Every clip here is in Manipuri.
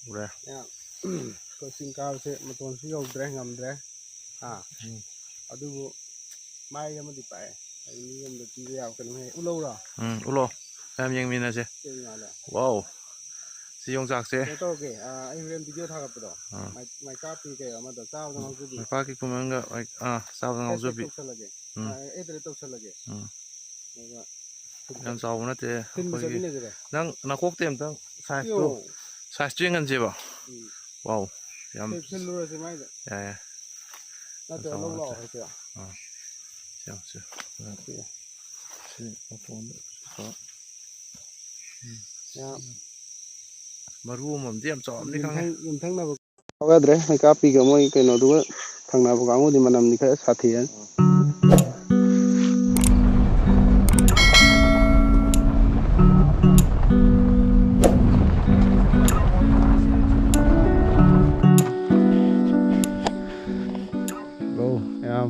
ꯎꯔꯦ ꯆꯤꯡ ꯀꯥꯕꯁꯦ ꯃꯇꯣꯟꯁꯨ ꯌꯧꯗ꯭ꯔꯦ ꯉꯝꯗ꯭ꯔꯦ ꯑꯗꯨꯕꯨ ꯃꯥꯏ ꯑꯃꯗꯤ ꯄꯥꯛꯑꯦ ꯑꯩ ꯃꯤ ꯑꯃꯗ ꯄꯤꯕ ꯌꯥꯕ ꯀꯩꯅꯣ ꯍꯦꯛ ꯎꯠꯂꯧꯔꯣ ꯎꯠꯂꯣ ꯌꯥꯝ ꯌꯦꯡꯃꯤꯟꯅꯁꯦ ꯋꯥꯎ ꯁꯤ ꯌꯣꯡꯆꯥꯛꯁꯦ ꯀꯩꯅꯣ ꯇꯧꯔꯒꯦ ꯑꯩ ꯍꯣꯔꯦꯟ ꯚꯤꯗꯤꯑꯣ ꯊꯥꯒꯠꯄꯗꯣ ꯃꯥꯏꯀꯥꯞꯄꯤ ꯀꯩ ꯑꯃꯗꯣ ꯆꯥꯕꯗ ꯉꯥꯎꯖꯕꯤ ꯃꯥꯏꯄꯥꯛꯀꯤ ꯀꯨꯃꯪꯒ ꯆꯥꯕꯗ ꯍꯦꯁꯇꯦꯛ ꯉꯥꯎꯖꯕꯤ ꯇꯧꯁꯜꯂꯒꯦ ꯑꯩꯗ꯭ꯔꯦ ꯇꯧꯁꯜꯂꯒꯦ ꯑꯗꯨꯒ ꯌꯥꯝ ꯆꯥꯎꯕ ꯅꯠꯇꯦ ꯊꯤꯟꯕ ꯑꯩꯈꯣꯏꯒꯤ ꯆꯠꯃꯤꯟꯅꯁꯤꯔꯣ ꯅꯪ ꯅꯥꯀꯣꯛꯇꯩ ꯑꯝꯇꯪ ꯁꯥꯏꯖꯇꯨ ꯌꯦꯡꯍꯟꯁꯦꯕ ꯋꯥꯎ ꯌꯥꯝ ꯊꯤꯜꯂꯨꯔꯁꯤ ꯃꯥꯏꯗ ꯌꯥꯏ ꯅꯠꯇ꯭ꯔꯒ ꯂꯧ ꯂꯥꯛꯑꯣ ꯍꯥꯏꯁꯤꯔꯣ ꯁꯤ ꯃꯇꯣꯟꯗ ꯃꯔꯨ ꯑꯃꯗꯤ ꯌꯥꯝ ꯆꯥꯎꯔꯝꯅꯤ ꯈꯪꯉꯦ ꯌꯨꯝꯊꯪꯅꯕ ꯌꯥꯗ꯭ꯔꯦ ꯃꯩꯀꯥꯞꯄꯤꯒ ꯃꯣꯏ ꯀꯩꯅꯣꯗꯨꯒ ꯊꯪꯅꯕ ꯀꯥꯡꯕꯨꯗꯤ ꯃꯅꯝꯗꯤ ꯈꯔ ꯁꯥꯊꯤꯔꯅꯤ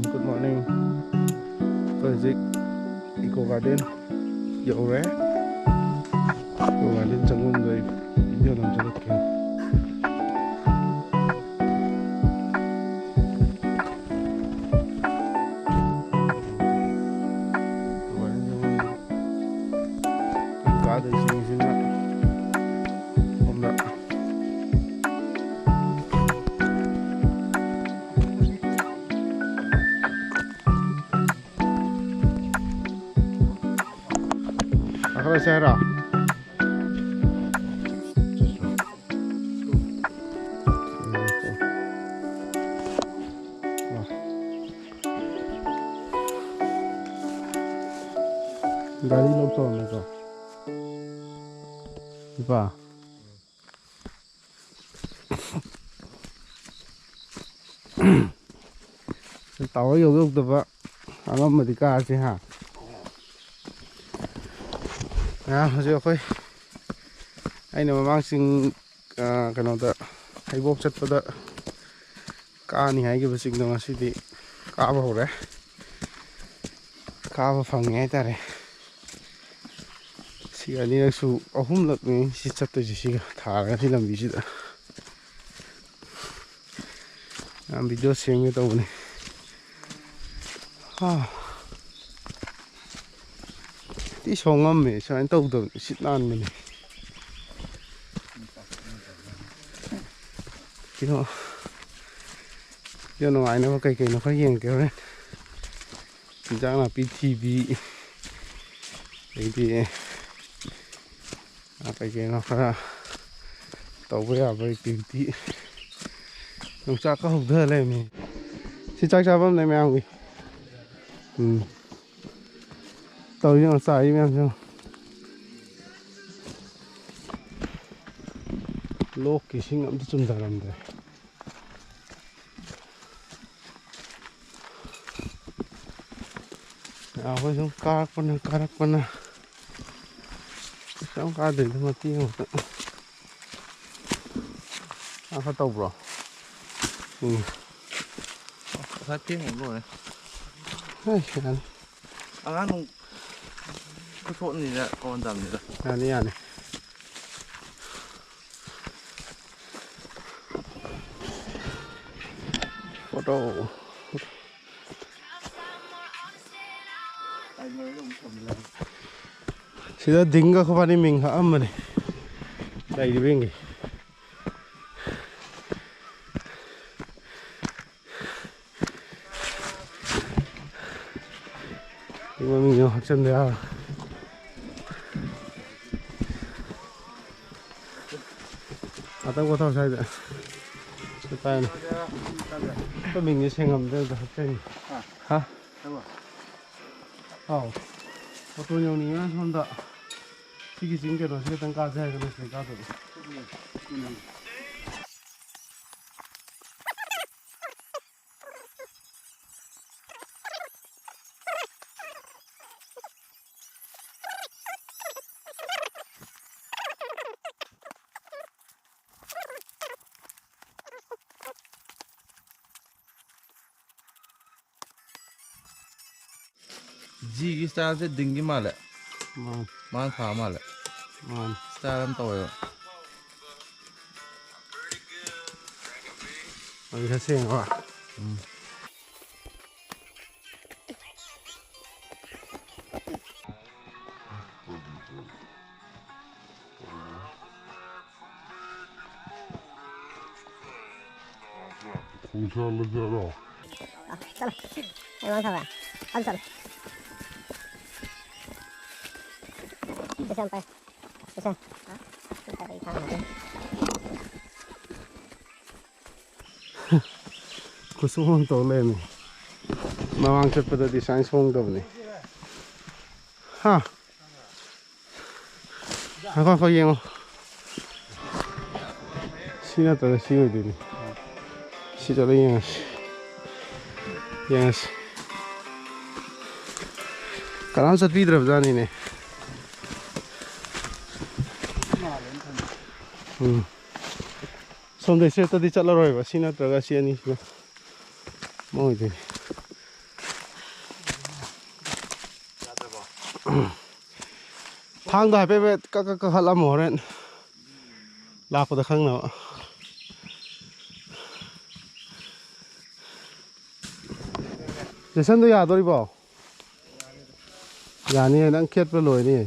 ꯒꯨꯗ ꯃꯣꯔꯅꯤꯡ ꯑꯩꯈꯣꯏ ꯍꯧꯖꯤꯛ ꯏꯀꯣ ꯒꯥꯔꯗꯦꯟ ꯌꯧꯔꯦ ꯏꯀꯣ ꯒꯥꯔꯗꯦꯟ ꯆꯪꯐꯝꯗꯣ ꯑꯩ ꯚꯤꯗꯤꯑꯣ ꯅꯝꯖꯔꯛꯀꯦ ꯀꯥꯗꯣꯏꯁꯤꯡꯁꯤꯅ ꯁꯣꯝꯗ ꯀꯥꯈꯠꯂꯁꯦ ꯍꯥꯏꯔꯣ ꯒꯥꯔꯤ ꯂꯧ ꯇꯧꯔꯝꯃꯦꯀꯣ ꯏꯄꯥ ꯇꯥꯋꯔ ꯌꯧꯗꯕ ꯑꯉꯝꯕꯗꯤ ꯀꯥꯔꯁꯤ ꯍꯧꯖꯤꯛ ꯑꯩꯈꯣꯏ ꯑꯩꯅ ꯃꯃꯥꯡꯁꯤꯡ ꯀꯩꯅꯣꯗ ꯍꯩꯕꯣꯛ ꯆꯠꯄꯗ ꯀꯥꯅꯤ ꯍꯥꯏꯈꯤꯕ ꯆꯤꯡꯗꯣ ꯉꯁꯤꯗꯤ ꯀꯥꯕ ꯍꯧꯔꯦ ꯀꯥꯕ ꯐꯪꯉꯦ ꯍꯥꯏꯇꯥꯔꯦ ꯁꯤꯒ ꯑꯅꯤꯔꯛꯁꯨ ꯑꯍꯨꯝꯂꯛꯅꯤ ꯁꯤ ꯆꯠꯇꯣꯏꯁꯦ ꯁꯤꯒ ꯊꯥꯔꯒ ꯁꯤ ꯂꯝꯕꯤꯁꯤꯗ ꯌꯥꯝ ꯚꯤꯗꯤꯑꯣ ꯁꯦꯝꯒꯦ ꯇꯧꯕꯅꯤ ꯇꯤ ꯁꯣꯡꯉꯝꯃꯦ ꯁꯨꯃꯥꯏꯅ ꯇꯧꯗꯕꯅꯤ ꯁꯤꯠ ꯅꯥꯟꯕꯅꯤ ꯀꯩꯅꯣ ꯅꯨꯡꯉꯥꯏꯅꯕ ꯀꯩꯀꯩꯅꯣ ꯈꯔ ꯌꯦꯡꯒꯦ ꯍꯣꯔꯦꯟ ꯏꯟꯖꯥꯡ ꯅꯥꯄꯤ ꯊꯤꯕꯤ ꯑꯗꯩꯗꯤ ꯀꯩꯀꯩꯅꯣ ꯈꯔ ꯇꯧꯕ ꯌꯥꯕ ꯑꯦꯛꯇꯤꯚꯤꯇꯤ ꯌꯣꯡꯆꯥꯛꯀ ꯍꯧꯊ ꯂꯩꯔꯝꯃꯤ ꯁꯤ ꯆꯥꯛ ꯆꯥꯐꯝ ꯂꯩ ꯃꯌꯥꯝꯒꯤ ꯇꯧꯔꯤ ꯆꯥꯔꯤ ꯃꯌꯥꯝꯁꯦ ꯂꯣꯛꯀꯤ ꯏꯁꯤꯡ ꯑꯝꯇ ꯆꯨꯝꯊꯔꯝꯗ꯭ꯔꯦ ꯑꯩꯈꯣꯏ ꯁꯨꯝ ꯀꯥꯔꯛꯄꯅ ꯀꯩꯁꯨ ꯀꯥꯗ꯭ꯔꯤꯗ ꯃꯇꯦꯛ ꯑꯃꯈꯛꯇ ꯈꯔ ꯇꯧꯕ꯭ꯔꯣ ꯈꯔ ꯊꯦꯡꯅ ꯂꯣꯏꯔꯦ ꯌꯥꯅꯤ ꯑꯉꯥꯡ ꯅꯨꯡ ꯄꯨꯊꯣꯛꯑꯅꯤꯅ ꯀꯃꯟ ꯇꯝꯅꯤꯗ ꯌꯥꯅꯤ ꯐꯣꯇꯣ ꯁꯤꯗ ꯗꯤꯡꯒ ꯈꯣꯏꯕꯥꯅꯤ ꯃꯤꯡ ꯍꯛꯑꯝꯕꯅꯤ ꯂꯩꯔꯤꯕꯦꯡꯒꯤ ꯃꯃꯤꯡꯗꯣ ꯍꯥꯞꯆꯤꯟꯕ ꯌꯥꯕ ꯉꯥꯛꯇꯪ ꯄꯣꯊꯥꯎ ꯁ꯭ꯋꯥꯏꯗ ꯄꯥꯏꯅꯤ ꯑꯩꯈꯣꯏ ꯃꯤꯡꯁꯦ ꯁꯦꯡꯉꯝꯗ꯭ꯔꯦꯗ ꯍꯛꯆꯥꯡ ꯑꯥꯎ ꯑꯣꯇꯣ ꯌꯧꯅꯤꯡꯉꯅ ꯁꯣꯝꯗ ꯁꯤꯒꯤ ꯆꯤꯡ ꯀꯩꯅꯣꯁꯤ ꯈꯤꯇꯪ ꯀꯥꯁꯦ ꯍꯥꯏꯒꯅ ꯁꯤꯗꯩ ꯀꯥꯗꯕ ꯖꯤꯒꯤ ꯁ꯭ꯇꯥꯏꯜꯁꯦ ꯗꯤꯡꯒꯤ ꯃꯥꯜꯂꯦ ꯃꯥꯅ ꯊꯥ ꯃꯥꯜꯂꯦ ꯁ꯭ꯇꯥꯏꯜ ꯑꯃ ꯇꯧꯋꯦꯕ มันแค่เสียงว่ะInşallah. Tamam. Hemen tamam. Hadi sana. Senไปsen.ไปทางไหน กูสู้ห้องโตเลยนี่มาวางจุดประดิษฐ์สายส่งตัวนี้ฮะแล้วก็ยังชี้น่าจะชี้ไว้ดีนี่ชี้จะได้ยังการเอาสัตว์ปีดรับจานี่เนี่ยสมเด็จเสด็จที่จัดละร้อยว่าชี้น่าจะก็ชี้นี่ใช่มองดีทางได้ไปก็ขัดละหมอเนี่ยลากไปตะข้างเนาะจะฉันตัวยาตัวนี้เปล่ายานี่นั่งเครียดไปเลยนี่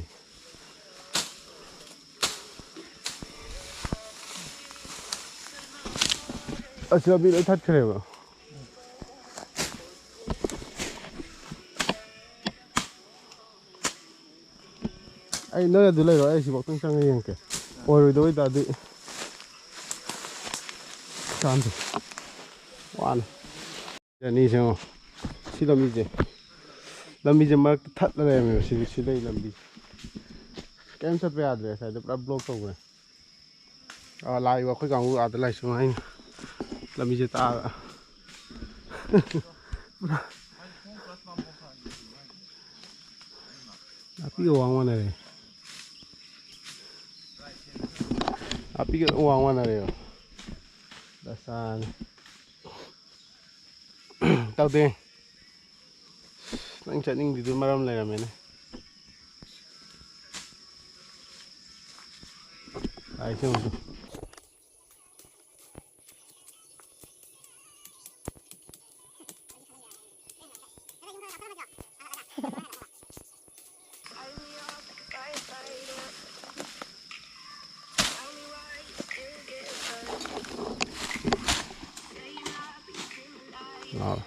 เชื่อมีอะไรทัดเขียวไอ้เนื้อดูเลยเหรอไอ้สิบอกต้องช่างยังไงโอ้ยดูอีตาดิช่างดิว้าวเดี๋ยวนี้ใช่ไหมสิลำมีจะมาทัดอะไรมั้ยสิได้ลำมีแกมสัตว์ไปอาดเลยใส่เดี๋ยวปรับบล็อกตรงเลยลายว่าคุยกันกูอาดอะไรใช่ไหมลำมีจะตาพี่ก็วางมันเลยพี่ก็วางมันเลยdasar tahu deh nang chatting di tu malam lah kami ni ay siya mo Wow.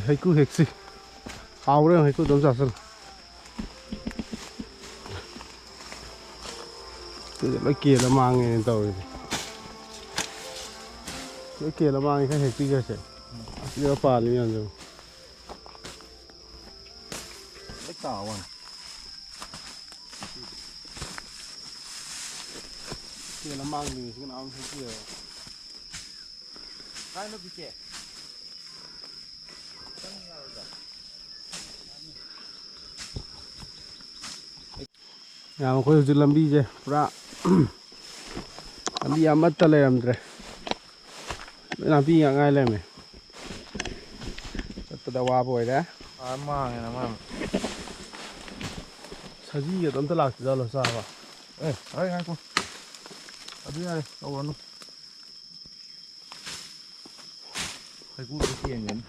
Haiku heksi. Aure haiku dom sasal. Jadi lagi lah mangi tahu. Lagi lah mangi kan heksi je sih. Dia apa ni yang tu? Kawan. Dia lah mangi ni kan am heksi je. Kai no bice. Ya, aku udah lambi je, pra. Lambi amat terleh amtre. Lambi yang ngai leh me. Tetap wah boy dah. Amang ya amang. Saji ya, tuan telak jalan sah. Ay aku. Abi ay, kawan. Haiku tu kian kan.